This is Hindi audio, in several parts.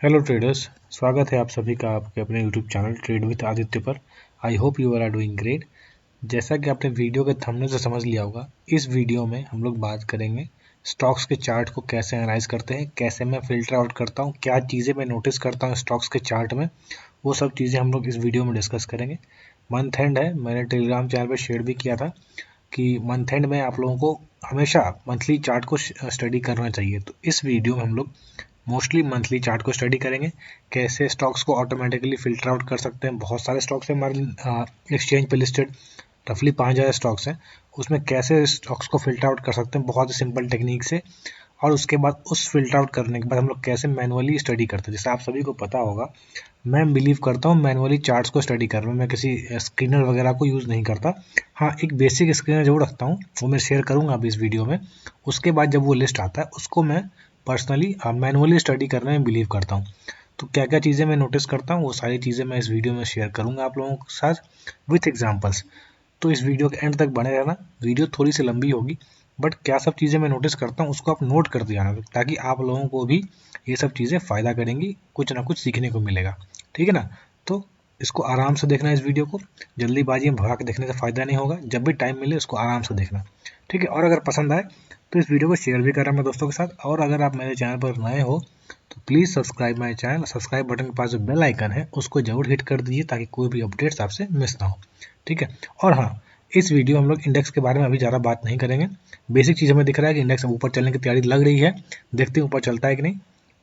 हेलो ट्रेडर्स, स्वागत है आप सभी का आपके अपने YouTube channel trade with Aditya पर। I hope you are doing great. जैसा कि आपने वीडियो के थंबनेल से समझ लिया होगा, इस वीडियो में हम लोग बात करेंगे स्टॉक्स के चार्ट को कैसे एनालाइज करते हैं, कैसे मैं फिल्टर आउट करता हूँ, क्या चीज़ें मैं नोटिस करता हूँ स्टॉक्स के चार्ट में। वो सब चीज़ें हम लोग इस वीडियो में डिस्कस करेंगे। मंथ एंड है, मैंने टेलीग्राम चैनल पर शेयर भी किया था कि मंथ एंड में आप लोगों को हमेशा मंथली चार्ट को स्टडी करना चाहिए। तो इस वीडियो में हम लोग मोस्टली मंथली चार्ट को स्टडी करेंगे, कैसे स्टॉक्स को ऑटोमेटिकली फिल्टर आउट कर सकते हैं। बहुत सारे स्टॉक्स हैं हमारे एक्सचेंज पे लिस्टेड, रफली 5,000 स्टॉक्स हैं। उसमें कैसे स्टॉक्स को फिल्टर आउट कर सकते हैं बहुत ही सिंपल टेक्निक से। और उसके बाद उस फिल्टर आउट करने के बाद हम लोग कैसे मैनुअली स्टडी करते हैं। जैसे आप सभी को पता होगा, मैं बिलीव करता हूँ मैनुअली चार्ट्स को स्टडी करने में, मैं किसी स्क्रीनर वगैरह को यूज़ नहीं करता। हाँ, एक बेसिक स्क्रीनर जरूर रखता हूँ, वो मैं शेयर करूँगा अभी इस वीडियो में। उसके बाद जब वो लिस्ट आता है उसको मैं पर्सनली मैनुअली स्टडी करने में बिलीव करता हूँ। तो क्या क्या चीज़ें मैं नोटिस करता हूँ वो सारी चीज़ें मैं इस वीडियो में शेयर करूँगा आप लोगों के साथ विथ एग्जांपल्स। तो इस वीडियो के एंड तक बने रहना। वीडियो थोड़ी सी लंबी होगी, बट क्या सब चीज़ें मैं नोटिस करता हूँ उसको आप नोट करते जाना, ताकि आप लोगों को भी ये सब चीज़ें फ़ायदा करेंगी, कुछ ना कुछ सीखने को मिलेगा। ठीक है ना? तो इसको आराम से देखना, इस वीडियो को जल्दीबाजी में भगा के देखने से फ़ायदा नहीं होगा। जब भी टाइम मिले उसको आराम से देखना। ठीक है? और अगर पसंद आए तो इस वीडियो को शेयर भी करना अपने दोस्तों के साथ। और अगर आप मेरे चैनल पर नए हो तो please subscribe my channel. Subscribe button के पास जो बेल आइकन है उसको जरूर हिट कर दीजिए, ताकि कोई भी अपडेट्स आपसे मिस ना हो। ठीक है? और हाँ, इस वीडियो में हम लोग इंडेक्स के बारे में अभी ज़्यादा बात नहीं करेंगे। बेसिक चीज़ हमें दिख रहा है कि इंडेक्स ऊपर चलने की तैयारी लग रही है। देखते हैं ऊपर चलता है कि नहीं।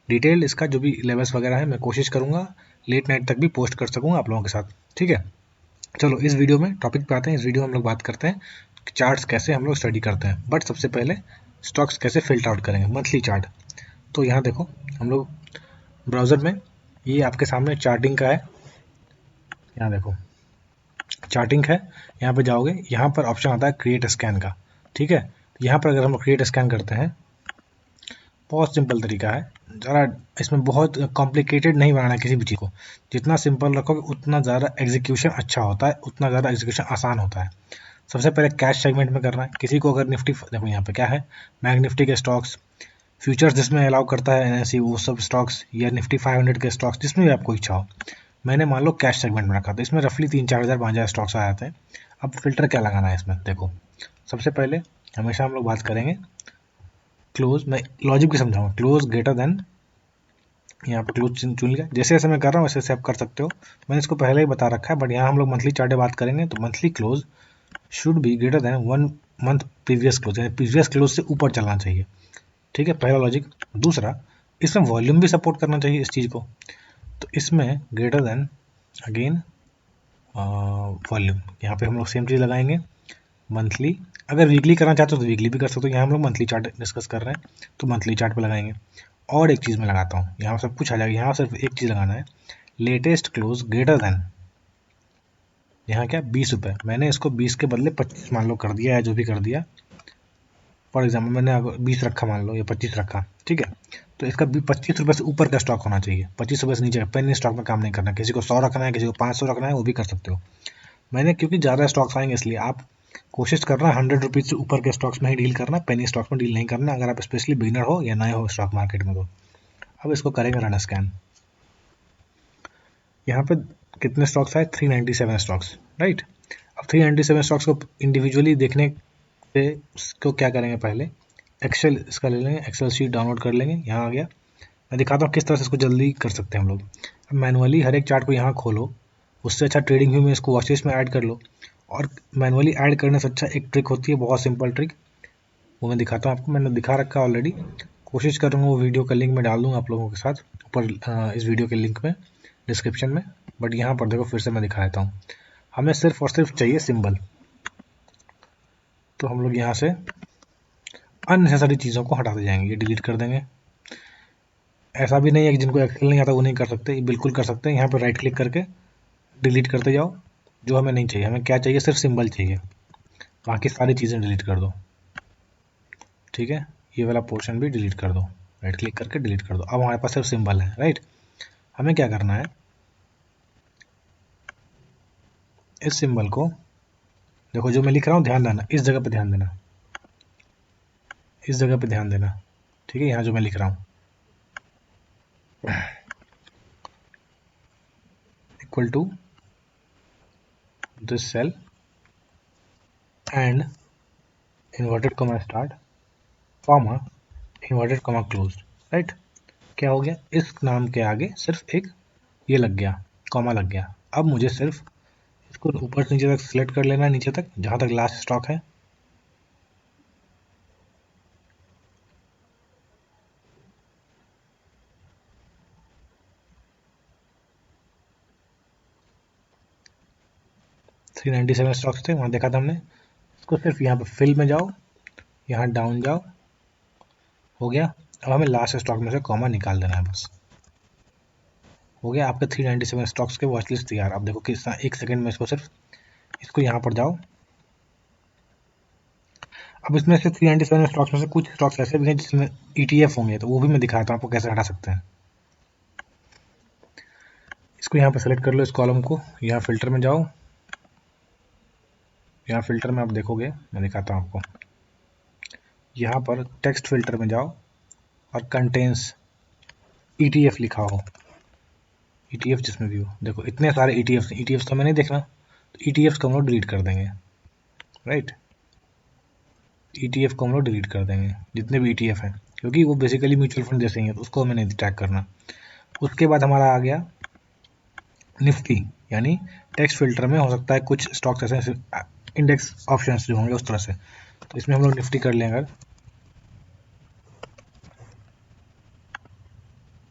डिटेल इसका जो भी लेवल्स वगैरह है मैं कोशिश करूंगा लेट नाइट तक भी पोस्ट कर सकूंगा आप लोगों के साथ। ठीक है? चलो इस वीडियो में टॉपिक पे आते हैं। इस वीडियो में हम लोग बात करते हैं चार्ट्स कैसे हम लोग स्टडी करते हैं, बट सबसे पहले स्टॉक्स कैसे फिल्टर आउट करेंगे, मंथली चार्ट। तो यहाँ देखो, हम लोग ब्राउज़र में, ये आपके सामने चार्टिंग का है। यहाँ देखो चार्टिंग है, यहाँ पे जाओगे, यहाँ पर ऑप्शन आता है क्रिएट स्कैन का। ठीक है? यहाँ पर अगर हम क्रिएट स्कैन करते हैं, बहुत सिंपल तरीका है। ज़रा इसमें बहुत कॉम्प्लिकेटेड नहीं बनाना है किसी भी चीज़ को। जितना सिंपल रखोगे उतना ज़्यादा एग्जीक्यूशन अच्छा होता है, उतना ज़्यादा एग्जीक्यूशन आसान होता है। सबसे पहले कैश सेगमेंट में करना है। किसी को अगर निफ्टी, देखो यहाँ पे क्या है, बैंक निफ्टी के स्टॉक्स, फ्यूचर्स जिसमें अलाउ करता है एनएसई, वो सब स्टॉक्स, या निफ्टी 500 के स्टॉक्स, जिसमें भी आपको इच्छा हो। मैंने मान लो कैश सेगमेंट में रखा था, इसमें रफली 3-4 हज़ार 5 हज़ार स्टॉक्स आ जाते हैं। अब फिल्टर क्या लगाना है इसमें, देखो सबसे पहले हमेशा हम लोग बात करेंगे क्लोज। मैं लॉजिक भी समझाऊंगा। क्लोज ग्रेटर देन, यहाँ पे क्लोज चुन लिया। जैसे जैसे मैं कर रहा हूँ वैसे वैसे आप कर सकते हो, मैंने इसको पहले ही बता रखा है। बट यहाँ हम लोग मंथली चार्ट बात करेंगे, तो monthly close should be greater than 1 month previous close, यानी प्रीवियस क्लोज से ऊपर चलना चाहिए। ठीक है? पहला लॉजिक। दूसरा, इसमें वॉल्यूम भी सपोर्ट करना चाहिए इस चीज़ को। तो इसमें ग्रेटर देन, अगेन वॉल्यूम, यहाँ पे हम लोग सेम चीज़ लगाएंगे मंथली। अगर वीकली करना चाहते हो तो वीकली भी कर सकते हो। यहाँ हम लोग मंथली चार्ट डिस्कस कर रहे हैं तो मंथली चार्ट पे लगाएंगे। और एक चीज़ मैं लगाता हूँ, यहाँ सब कुछ आ जाएगा, यहाँ सिर्फ एक चीज़ लगाना है, लेटेस्ट क्लोज ग्रेटर देन, यहाँ क्या, 20 रुपये। मैंने इसको 20 के बदले 25 मान लो कर दिया है, जो भी कर दिया। फॉर एग्जाम्पल मैंने अगर 20 रखा मान लो, या 25 रखा। ठीक है? तो इसका 25 रुपये से ऊपर का स्टॉक होना चाहिए, 25 रुपये से नीचे का। पेनी स्टॉक में काम नहीं करना। किसी को 100 रखना है, किसी को 500 रखना है, वो भी कर सकते हो। मैंने क्योंकि ज़्यादा स्टॉक्स आएंगे इसलिए आप कोशिश करना 100 रुपीज़ से ऊपर के स्टॉक्स में ही डील करना, पेनी स्टॉक्स में डील नहीं करना, अगर आप स्पेशली बिगिनर हो या नए हो स्टॉक मार्केट में तो। अब इसको करेंगे रन स्कैन। यहाँ पे कितने स्टॉक्स आए, 397 स्टॉक्स, राइट। अब 397 स्टॉक्स को इंडिविजुअली देखने से इसको क्या करेंगे, पहले एक्सेल इसका ले लेंगे, एक्सेल शीट डाउनलोड कर लेंगे। यहाँ आ गया, मैं दिखाता हूँ किस तरह से इसको जल्दी कर सकते हैं हम लोग। अब मैनुअली हर एक चार्ट को यहाँ खोलो, उससे अच्छा ट्रेडिंग व्यू में इसको वॉच लिस्ट में ऐड कर लो। और मैनुअली ऐड करने से अच्छा एक ट्रिक होती है, बहुत सिंपल ट्रिक, वो मैं दिखाता हूँ आपको। मैंने दिखा रखा है ऑलरेडी, कोशिश करूँगा वो वीडियो का लिंक मैं डाल दूँगा आप लोगों के साथ ऊपर इस वीडियो के लिंक में, डिस्क्रिप्शन में। बट यहाँ पर देखो, फिर से मैं दिखा देता हूँ। हमें सिर्फ और सिर्फ चाहिए सिंबल। तो हम लोग यहाँ से अननेसेसरी चीज़ों को हटाते जाएंगे, ये डिलीट कर देंगे। ऐसा भी नहीं है कि जिनको एक्सेल नहीं आता वो नहीं कर सकते, ये बिल्कुल कर सकते हैं। यहाँ पर राइट क्लिक करके डिलीट करते जाओ। जो हमें नहीं चाहिए, हमें क्या चाहिए, सिर्फ सिंबल चाहिए, बाकी सारी चीज़ें डिलीट कर दो। ठीक है? ये वाला पोर्शन भी डिलीट कर दो, राइट क्लिक करके डिलीट कर दो। अब हमारे पास सिर्फ सिंबल है, राइट। हमें क्या करना है, इस सिंबल को देखो, जो मैं लिख रहा हूँ ध्यान देना, इस जगह पे ध्यान देना, इस जगह पे ध्यान देना। ठीक है? यहाँ जो मैं लिख रहा हूँ, equal to this cell and inverted comma start comma inverted comma close, right. क्या हो गया, इस नाम के आगे सिर्फ एक ये लग गया, कॉमा लग गया। अब मुझे सिर्फ इसको ऊपर से नीचे तक सिलेक्ट कर लेना है, नीचे तक जहां तक लास्ट स्टॉक है। थ्री 97 स्टॉक्स थे, वहां देखा था हमने। इसको सिर्फ यहाँ पे फिल में जाओ, यहाँ डाउन जाओ, हो गया। अब हमें लास्ट स्टॉक में से कॉमा निकाल देना है बस, हो गया। आपके 397 स्टॉक्स के वॉच लिस्ट तैयार। अब देखो किस एक सेकंड में इसको सिर्फ इसको यहाँ पर जाओ। अब इसमें से 397 स्टॉक्स में से कुछ स्टॉक्स ऐसे भी हैं जिसमें ETF होंगे, तो वो भी मैं दिखाता हूँ आपको कैसे हटा सकते हैं। इसको यहाँ पर सेलेक्ट कर लो, इस कॉलम को, यहाँ फिल्टर में जाओ, यहाँ फिल्टर में आप देखोगे, मैं दिखाता हूँ आपको। यहाँ पर टेक्स्ट फिल्टर में जाओ और कंटेंस ETF लिखा हो, ETF जिसमें भी हो। देखो इतने सारे ETFs तो हमें नहीं देखना, तो ETFs को हम लोग डिलीट कर देंगे, राइट। ETF को हम लोग डिलीट कर देंगे, जितने भी ETF हैं, क्योंकि वो बेसिकली म्यूचुअल फंड जैसे ही है, तो उसको हमें नहीं ट्रैक करना। उसके बाद हमारा आ गया निफ्टी, यानी टेक्स्ट फिल्टर में हो सकता है कुछ स्टॉक्स ऐसे इंडेक्स ऑप्शंस जो होंगे उस तरह से, तो इसमें हम लोग निफ्टी कर लेंगे। अगर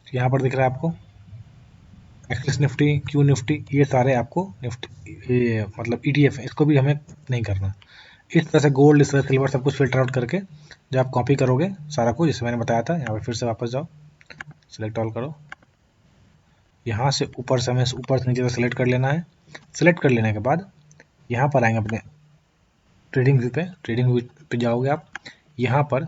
यहाँ पर दिख रहा है आपको एक्सेस निफ्टी, क्यू निफ्टी, ये सारे आपको निफ्टी ये मतलब ETF है, इसको भी हमें नहीं करना। इस तरह से गोल्ड, इस तरह सिल्वर सब कुछ फिल्टर आउट करके जब आप कॉपी करोगे सारा कुछ जैसे मैंने बताया था, यहाँ पर फिर से वापस जाओ, सिलेक्ट ऑल करो, यहाँ से ऊपर से हमें ऊपर से नीचे तक सिलेक्ट कर लेना है। सिलेक्ट कर लेने के बाद यहाँ पर आएंगे अपने ट्रेडिंग व्यू पे, ट्रेडिंग व्यू पे जाओगे आप, यहाँ पर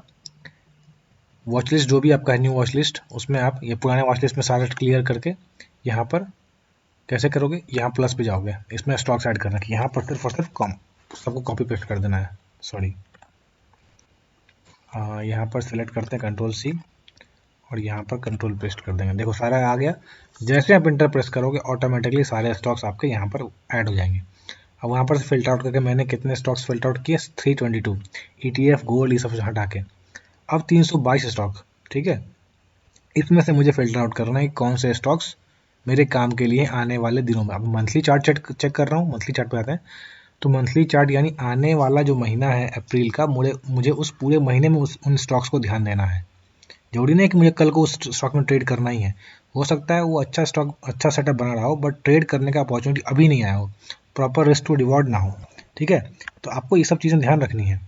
वॉच लिस्ट जो भी आपका है न्यू वॉच लिस्ट, उसमें आप ये पुराने वॉच लिस्ट में सारा क्लियर करके यहाँ पर कैसे करोगे, यहाँ प्लस पे जाओगे, इसमें स्टॉक्स ऐड करना है, यहाँ पर सिर्फ और सिर्फ सबको कॉपी पेस्ट कर देना है, सॉरी। यहाँ पर सिलेक्ट करते हैं कंट्रोल-C और यहाँ पर कंट्रोल पेस्ट कर देंगे। देखो सारा आ गया। जैसे आप इंटर प्रेस करोगे ऑटोमेटिकली सारे स्टॉक्स आपके यहाँ पर ऐड हो जाएंगे। अब वहाँ पर से फिल्टर आउट करके मैंने कितने स्टॉक्स फिल्टर आउट किए, 322 ETF गोल्ड ये सब हटा के। अब 322 स्टॉक, ठीक है। इसमें से मुझे फिल्टर आउट करना है कौन से स्टॉक्स मेरे काम के लिए आने वाले दिनों में। अब मंथली चार्ट चेक कर रहा हूँ, मंथली चार्ट पे आते हैं, तो मंथली चार्ट यानी आने वाला जो महीना है अप्रैल का, मुझे उस पूरे महीने में उन स्टॉक्स को ध्यान देना है। जरूरी नहीं कि मुझे कल को उस स्टॉक में ट्रेड करना ही है, हो सकता है वो अच्छा स्टॉक अच्छा सेटअप बना रहा हो बट ट्रेड करने का अपॉर्चुनिटी अभी नहीं आया हो, प्रॉपर रिस्क टू रिवॉर्ड ना हो, ठीक है। तो आपको ये सब चीज़ें ध्यान रखनी है।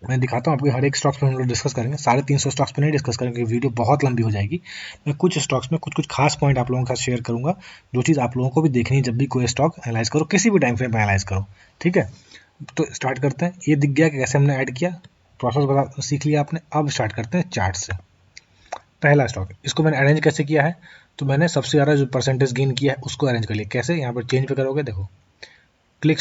मैं दिखाता हूँ आपको, हर एक स्टॉक्स पे हम लोग डिस्कस करेंगे, 350 स्टॉक्स पे नहीं डिस्कस करेंगे, वीडियो बहुत लंबी हो जाएगी। मैं कुछ स्टॉक्स में कुछ कुछ खास पॉइंट आप लोगों के साथ शेयर करूंगा, जो चीज़ आप लोगों को भी देखनी है जब भी कोई स्टॉक एनालाइज करो, किसी भी टाइम फ्रेम एनालाइज करो, ठीक है। तो स्टार्ट करते हैं। ये दिख गया कि कैसे हमने ऐड किया, प्रोसेस बता सीख लिया आपने। अब स्टार्ट करते हैं चार्ट से। पहला स्टॉक, इसको मैंने अरेंज कैसे किया है, तो मैंने सबसे ज़्यादा जो परसेंटेज गेन किया है उसको अरेंज कर लिया। कैसे, यहाँ पर चेंज पे करोगे, देखो click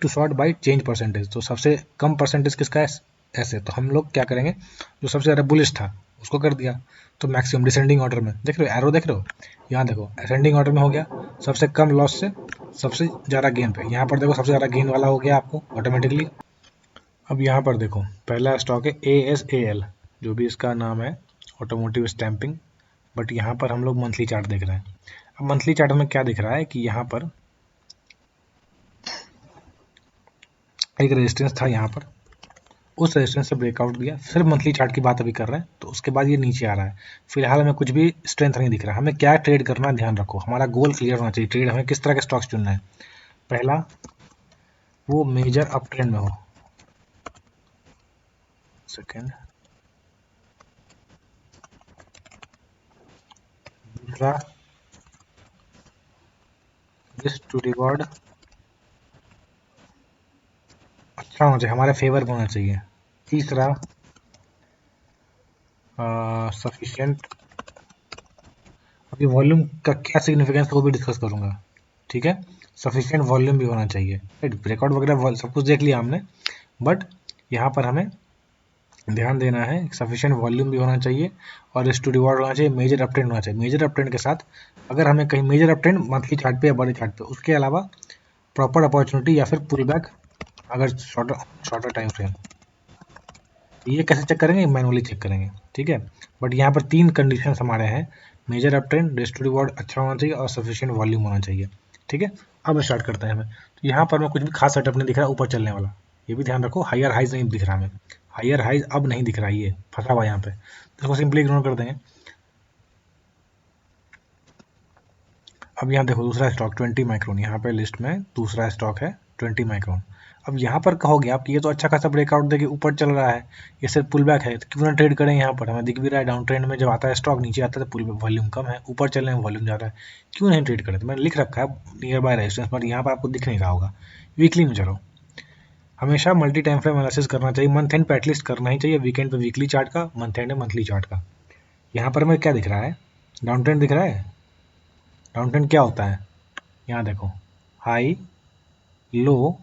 to short by change percentage, तो सबसे कम परसेंटेज किसका है, ऐसे। तो हम लोग क्या करेंगे, जो सबसे ज़्यादा बुलिश था उसको कर दिया, तो मैक्सिमम डिसेंडिंग ऑर्डर में देख रहे हो, एरो देख रहे हो, यहाँ देखो असेंडिंग ऑर्डर में हो गया, सबसे कम लॉस से सबसे ज़्यादा गेन पे। यहाँ पर देखो सबसे ज़्यादा गेन वाला हो गया आपको ऑटोमेटिकली। अब यहाँ पर देखो पहला स्टॉक है ASAL, जो भी इसका नाम है, ऑटोमोटिव स्टैंपिंग, बट यहाँ पर हम लोग मंथली चार्ट देख रहे हैं। अब मंथली चार्ट में क्या दिख रहा है कि यहाँ पर एक रेजिस्टेंस था, यहाँ पर उस रेजिस्टेंस से ब्रेकआउट दिया, सिर्फ मंथली चार्ट की बात अभी कर रहे हैं, तो उसके बाद ये नीचे आ रहा है। फिलहाल हमें कुछ भी स्ट्रेंथ नहीं दिख रहा। हमें क्या ट्रेड करना है, ध्यान रखो, हमारा गोल क्लियर होना चाहिए। ट्रेड हमें किस तरह के स्टॉक्स चुनना है, पहला वो मेजर अप ट्रेंड में हो, सेकेंड दूसरा रिस्क टू रिवॉर्ड अच्छा होना चाहिए, हमारे फेवर में होना चाहिए। तीसरा सफिशिएंट, अभी वॉल्यूम का क्या सिग्निफिकेंस वो भी डिस्कस करूंगा, ठीक है। सफिशिएंट वॉल्यूम भी होना चाहिए, राइट। ब्रेकआउट वगैरह सब कुछ देख लिया हमने, बट यहाँ पर हमें ध्यान देना है, सफिशिएंट वॉल्यूम भी होना चाहिए और रिस्क टू रिवॉर्ड होना चाहिए, मेजर अपट्रेंड होना चाहिए। मेजर अपट्रेंड के साथ अगर हमें कहीं मेजर अपट्रेंड मंथली चार्ट पे या बड़े चार्ट पे, उसके अलावा प्रॉपर अपॉर्चुनिटी या फिर पुल बैक अगर शॉर्टर टाइम फ्रेम, ये कैसे चेक करेंगे, मैनुअली चेक करेंगे, ठीक है। बट यहाँ पर 3 कंडीशन हमारे हैं, major uptrend, risk to reward अच्छा होना चाहिए और सफिशिएंट वॉल्यूम होना चाहिए, ठीक है। अब स्टार्ट करते हैं हमें। तो यहाँ पर मैं कुछ भी खास सेटअप नहीं दिख रहा ऊपर चलने वाला, ये भी ध्यान रखो। हायर हाइज नहीं दिख रहा हमें, हायर हाइज अब नहीं दिख रहा, ये फंसा हुआ यहाँ पे, तो इसको सिंपली इग्नोर कर देंगे। अब यहाँ देखो दूसरा स्टॉक 20 माइक्रोन, यहाँ पे लिस्ट में दूसरा स्टॉक है 20 माइक्रोन। अब यहाँ पर कहोगे आप कि ये तो अच्छा खासा ब्रेकआउट देके ऊपर चल रहा है, ये सिर्फ पुल बैक है, तो क्यों ना ट्रेड करें। यहाँ पर हमें दिख भी रहा है डाउन ट्रेंड में जब आता है स्टॉक नीचे आता है तो पुल वॉल्यूम कम है, ऊपर चलने में वॉल्यूम ज़्यादा है, क्यों नहीं ट्रेड करें। तो मैंने लिख रखा है नियर बाय रेजिस्टेंस, बट यहाँ पर आपको दिख नहीं रहा होगा। वीकली में चलो, हमेशा मल्टी टाइम फ्रेम एनालिसिस करना चाहिए, मंथ एंड पे एटलीस्ट करना ही चाहिए, वीकेंड पे वीकली चार्ट का, मंथ एंड मंथली चार्ट का। यहाँ पर हमें क्या दिख रहा है, डाउन ट्रेंड दिख रहा है। डाउन ट्रेंड क्या होता है, यहाँ देखो, high low,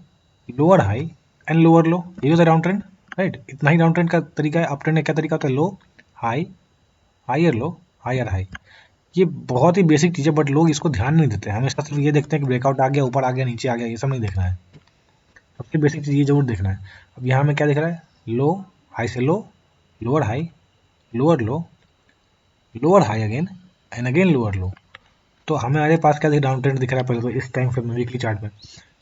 lower high and lower लो, ये होता है डाउन ट्रेंड, राइट। इतना ही डाउन ट्रेंड का तरीका है। अप ट्रेंड का क्या तरीका होता है, low high, higher low, higher high. ये बहुत ही बेसिक चीज़ है, बट लोग इसको ध्यान नहीं देते हैं, हमेशा सिर्फ ये देखते हैं कि ब्रेकआउट आ गया, ऊपर आ गया, नीचे आ गया, ये सब नहीं देखना है। सबसे बेसिक चीज़ ये जरूर देखना है। अब यहाँ में क्या दिख रहा है, लो हाई से low, lower high, lower low, lower high again and again lower low. तो हमारे पास क्या डाउन ट्रेंड दिख रहा है पहले तो इस टाइम फ्रेम में वीकली चार्ट में।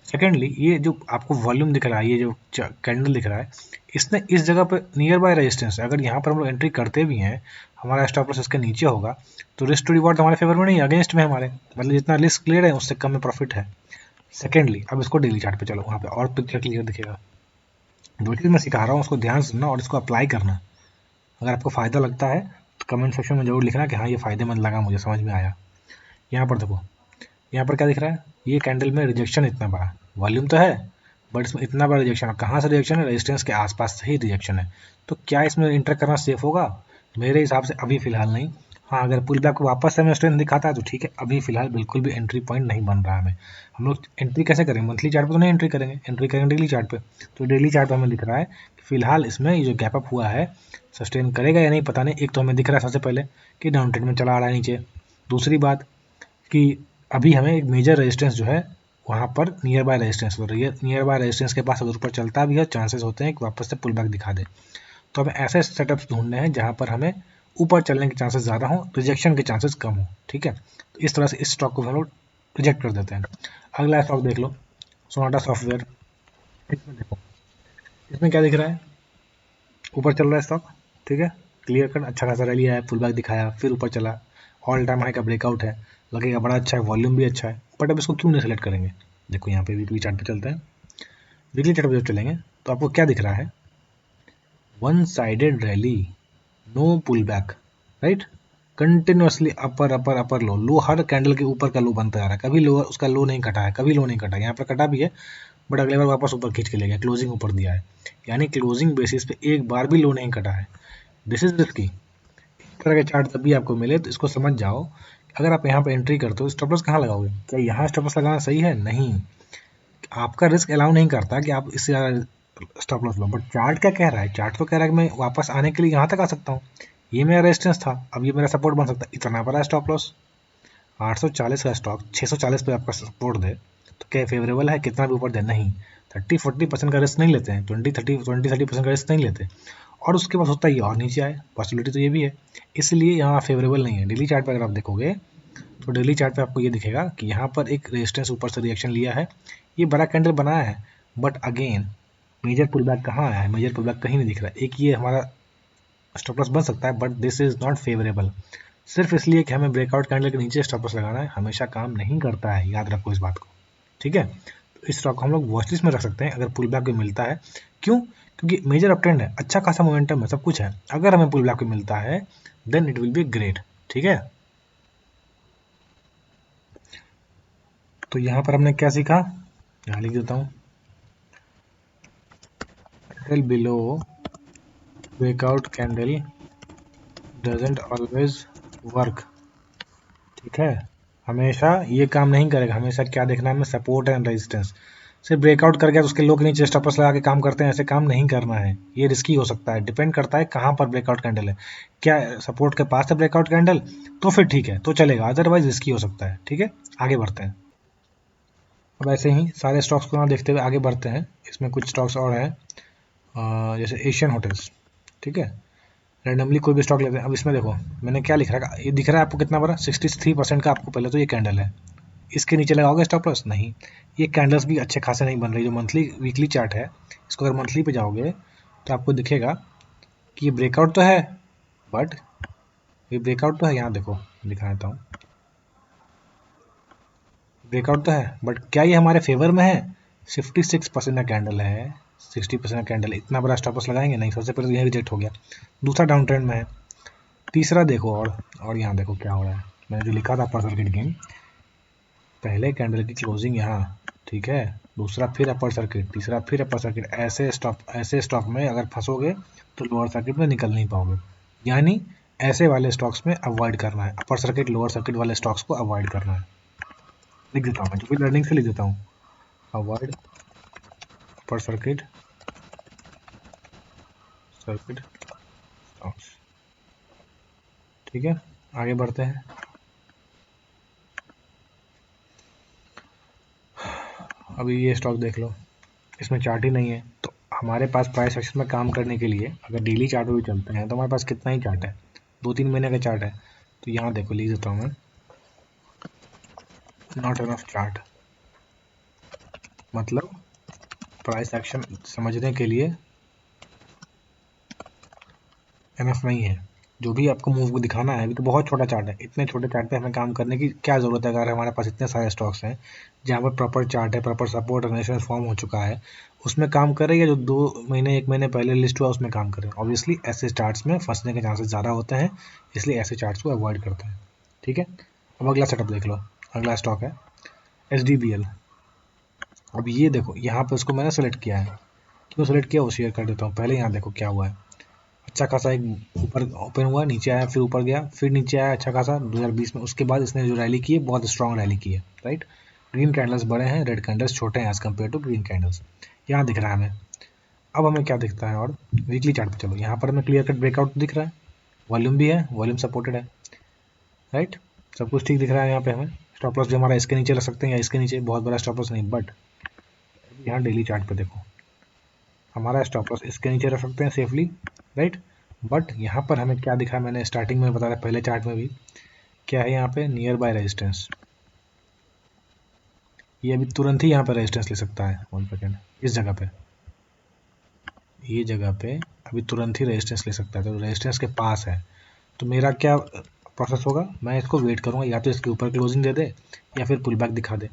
सेकेंडली ये जो आपको वॉल्यूम दिख रहा है, ये जो कैंडल दिख रहा है, इसने इस जगह पे नियर बाय रेजिस्टेंस, अगर यहाँ पर हम लोग एंट्री करते भी हैं, हमारा स्टॉप लॉस इसके नीचे होगा, तो रिस्क टू रिवॉर्ड हमारे फेवर में नहीं, अगेंस्ट में हमारे, मतलब जितना रिस्क क्लियर है उससे कम में प्रॉफिट है। सेकेंडली अब इसको डेली चार्ट पे चलो, वहाँ पे और पिक्चर क्लियर दिखेगा। जो चीज़ मैं सिखा रहा हूँ उसको ध्यान से सुनना और इसको अप्लाई करना। अगर आपको फ़ायदा लगता है तो कमेंट सेक्शन में जरूर लिखना कि हाँ ये फ़ायदेमंद लगा, मुझे समझ में आया। यहाँ पर देखो, यहाँ पर क्या दिख रहा है, ये कैंडल में रिजेक्शन इतना बड़ा, वॉल्यूम तो है बट इसमें इतना बड़ा रिजेक्शन है। कहाँ से रिजेक्शन है, रेजिस्टेंस के आसपास से ही रिजेक्शन है। तो क्या इसमें इंटर करना सेफ होगा, मेरे हिसाब से अभी फिलहाल नहीं। हाँ, अगर पुल बैक वापस से हमें स्ट्रेंथ दिखाता है तो ठीक है, अभी फिलहाल बिल्कुल भी एंट्री पॉइंट नहीं बन रहा है हमें। हम लोग एंट्री कैसे करेंगे, मंथली चार्ट पे तो नहीं एंट्री करेंगे, एंट्री करेंगे डेली चार्ट पे। तो डेली चार्ट पे हमें दिख रहा है कि फिलहाल इसमें ये जो गैप अप हुआ है सस्टेन करेगा या नहीं पता नहीं। एक तो हमें दिख रहा है सबसे पहले कि डाउन ट्रेंड में चला आ रहा है नीचे। दूसरी बात कि अभी हमें एक मेजर रेजिस्टेंस जो है वहाँ पर नियर बाय रेजिस्टेंस, और नियर बाय रेजिस्टेंस के पास अगर ऊपर चलता भी है चांसेस होते हैं कि वापस से पुल बैक दिखा दे। तो हमें ऐसे सेटअप्स ढूंढने हैं जहाँ पर हमें ऊपर चलने के चांसेस ज़्यादा हों, रिजेक्शन के चांसेस कम हो, ठीक है। तो इस तरह से इस स्टॉक को हम लोग रिजेक्ट कर देते हैं। अगला स्टॉक देख लो, सोनाटा सॉफ्टवेयर। इसमें देखो, इसमें क्या दिख रहा है, ऊपर चल रहा है स्टॉक, ठीक है, क्लियर कट अच्छा खासा रैली आया, पुल बैक दिखाया, फिर ऊपर चला, ऑल टाइम हाई का ब्रेकआउट है, लगेगा बड़ा अच्छा है, वॉल्यूम भी अच्छा है। बट अब इसको क्यों नहीं सेलेक्ट करेंगे, देखो यहाँ पे वीकली चार्ट पे चलते हैं। वीकली चार्ट पे जब चलेंगे तो आपको क्या दिख रहा है, one sided rally, no pull back, right. Continuously upper upper upper low, low हर कैंडल के ऊपर का लो बनता जा रहा है, कभी लो उसका लो नहीं कटा है, कभी लो नहीं कटा, यहाँ पर कटा भी है बट अगले बार वापस ऊपर खींच के ले गया, क्लोजिंग ऊपर दिया है, यानी क्लोजिंग बेसिस पे एक बार भी लो नहीं कटा है। This is risky. इस तरह के चार्ट जब भी आपको मिले तो इसको समझ जाओ, अगर आप यहाँ पर एंट्री करते हो स्टॉप लॉस कहाँ लगाओगे, क्या यहाँ स्टॉप लॉस लगाना सही है, नहीं। आपका रिस्क अलाउ नहीं करता कि आप इससे ज़्यादा stop loss low, but chart क्या कह रहा है, चार्ट तो कह रहा है कि मैं वापस आने के लिए यहाँ तक आ सकता हूँ, ये मेरा रेजिस्टेंस था, अब ये मेरा सपोर्ट बन सकता है, इतना बड़ा स्टॉप लॉस। 840 का स्टॉक 640 पे आपका सपोर्ट दे तो क्या फेवरेबल है, कितना भी ऊपर दे, नहीं। 30-40% का रिस्क नहीं लेते हैं, 20-30% का रिस्क नहीं लेते, और उसके बाद होता ही और नीचे आए, पॉसिबिलिटी तो ये भी है, इसलिए यहाँ फेवरेबल नहीं है। डेली चार्ट पर अगर आप देखोगे तो डेली चार्ट पे आपको ये दिखेगा कि यहाँ पर एक रेजिस्टेंस ऊपर से रिएक्शन लिया है, ये बड़ा कैंडल बनाया है, but again major pull back कहाँ आया है, मेजर पुल बैक कहीं नहीं दिख रहा है। एक ये हमारा स्टॉप लॉस बन सकता है but this is not favourable. सिर्फ इसलिए कि हमें ब्रेकआउट कैंडल के नीचे स्टॉप लॉस लगाना है हमेशा काम नहीं करता है, याद रखो इस बात को, ठीक है। तो इस स्टॉक को हम लोग वॉच लिस्ट में रख सकते हैं अगर पुल बैक भी मिलता है। क्यों, क्योंकि मेजर अप ट्रेंड है, अच्छा खासा मोमेंटम है, सब कुछ है, अगर हमें पुल बैक भी मिलता है then it will be great, ठीक है। तो यहाँ पर हमने क्या सीखा, यहाँ लिख देता हूँ, candle below breakout candle doesn't always work, ठीक है। हमेशा ये काम नहीं करेगा, हमेशा क्या देखना है हमें, सपोर्ट एंड रेजिस्टेंस। सिर्फ ब्रेकआउट कर गया तो उसके लो के नीचे स्टॉप लॉस लगा के काम करते हैं, ऐसे काम नहीं करना है, ये रिस्की हो सकता है। डिपेंड करता है कहाँ पर ब्रेकआउट कैंडल है, क्या सपोर्ट के पास है ब्रेकआउट कैंडल तो फिर ठीक है, तो चलेगा, अदरवाइज रिस्की हो सकता है। ठीक है, आगे बढ़ते हैं। अब ऐसे ही सारे स्टॉक्स को ना देखते हुए आगे बढ़ते हैं। इसमें कुछ स्टॉक्स और हैं, जैसे एशियन होटल्स। ठीक है, रैंडमली कोई भी स्टॉक लेते हैं। अब इसमें देखो मैंने क्या लिख रखा है, ये दिख रहा है आपको कितना बड़ा, 63% का आपको पहले तो ये कैंडल है। इसके नीचे लगाओगे स्टॉप लॉस नहीं, ये कैंडल्स भी अच्छे खासे नहीं बन रही। जो मंथली वीकली चार्ट है, इसको अगर मंथली पे जाओगे तो आपको दिखेगा कि ये ब्रेकआउट तो है, बट ये ब्रेकआउट तो है, यहाँ देखो दिखा देता हूँ, ब्रेकआउट तो है बट क्या ये हमारे फेवर में है? 56% का कैंडल है, 60% का कैंडल, इतना बड़ा स्टॉप लॉस लगाएंगे नहीं। सबसे पहले तो यही रिजेक्ट हो गया, दूसरा डाउन ट्रेंड में है। तीसरा देखो, और यहाँ देखो क्या हो रहा है, मैंने जो लिखा था अपर सर्किट गेम, पहले कैंडल की क्लोजिंग यहाँ, ठीक है, दूसरा फिर अपर सर्किट, तीसरा फिर अपर सर्किट, ऐसे स्टॉक में अगर फंसोगे तो लोअर सर्किट में निकल नहीं पाओगे। यानी ऐसे वाले स्टॉक्स में अवॉइड करना है, अपर सर्किट लोअर सर्किट वाले स्टॉक्स को अवॉइड करना है। लिख देता हूँ मैं, जो भी लर्निंग से लिख देता हूँ, अवॉइड अपर सर्किट स्टॉक्स। ठीक है, आगे बढ़ते हैं। अभी ये स्टॉक देख लो, इसमें चार्ट ही नहीं है, तो हमारे पास प्राइस एक्शन में काम करने के लिए अगर डेली चार्ट भी चलते हैं तो हमारे पास कितना ही चार्ट है, 2-3 महीने का चार्ट है। तो यहाँ देखो लिख देता हूँ मैं, नॉट एनफ चार्ट, मतलब प्राइस एक्शन समझने के लिए एनफ नहीं है। जो भी आपको मूव को दिखाना है, अभी तो बहुत छोटा चार्ट है, इतने छोटे चार्ट पे हमें काम करने की क्या ज़रूरत है अगर हमारे पास इतने सारे स्टॉक्स हैं जहाँ पर प्रॉपर चार्ट है, प्रॉपर सपोर्ट रेजिस्टेंस फॉर्म हो चुका है, उसमें काम करें, या जो 2 महीने 1 महीने पहले लिस्ट हुआ उसमें काम करें। ऑब्वियसली ऐसे चार्ट्स में फंसने के चांसेस ज़्यादा होते हैं, इसलिए ऐसे चार्ट्स को अवॉइड करते हैं। ठीक है, अब अगला सेटअप देख लो। अगला स्टॉक है SDBL। अब ये देखो यहाँ पर उसको मैंने सेलेक्ट किया है, क्यों सेलेक्ट किया वो शेयर कर देता हूँ। पहले यहाँ देखो क्या हुआ है, अच्छा खासा एक ऊपर ओपन हुआ, नीचे आया, फिर ऊपर गया, फिर नीचे आया अच्छा खासा 2020 में। उसके बाद इसने जो रैली की है बहुत स्ट्रॉन्ग रैली की है, राइट। ग्रीन कैंडल्स बड़े हैं, रेड कैंडल्स छोटे हैं as compare to green candles, यहाँ दिख रहा है हमें। अब हमें क्या दिखता है, और वीकली चार्ट पे चलो, यहाँ पर हमें क्लियर कट ब्रेकआउट दिख रहा है, वॉल्यूम भी है, वॉल्यूम सपोर्टेड है, राइट, सब कुछ ठीक दिख रहा है। यहाँ पे हमें स्टॉप लॉस भी हमारा इसके नीचे रख सकते हैं या इसके नीचे, बहुत बड़ा स्टॉप लॉस नहीं, बट यहाँ डेली चार्ट पे देखो हमारा स्टॉप लॉस इसके नीचे रख सकते हैं सेफली, राइट। बट यहाँ पर हमें क्या दिखा, मैंने स्टार्टिंग में बताया पहले चार्ट में भी, क्या है यहाँ पे नियर बाय रेजिस्टेंस, ये अभी तुरंत ही यहाँ पे रेजिस्टेंस ले सकता है 1 सेकेंड, इस जगह पे, ये जगह पे अभी तुरंत ही रेजिस्टेंस ले सकता है, तो रेजिस्टेंस के पास है। तो मेरा क्या प्रोसेस होगा, मैं इसको वेट करूँगा, या तो इसके ऊपर क्लोजिंग दे दे या फिर पुल बैक दिखा दे।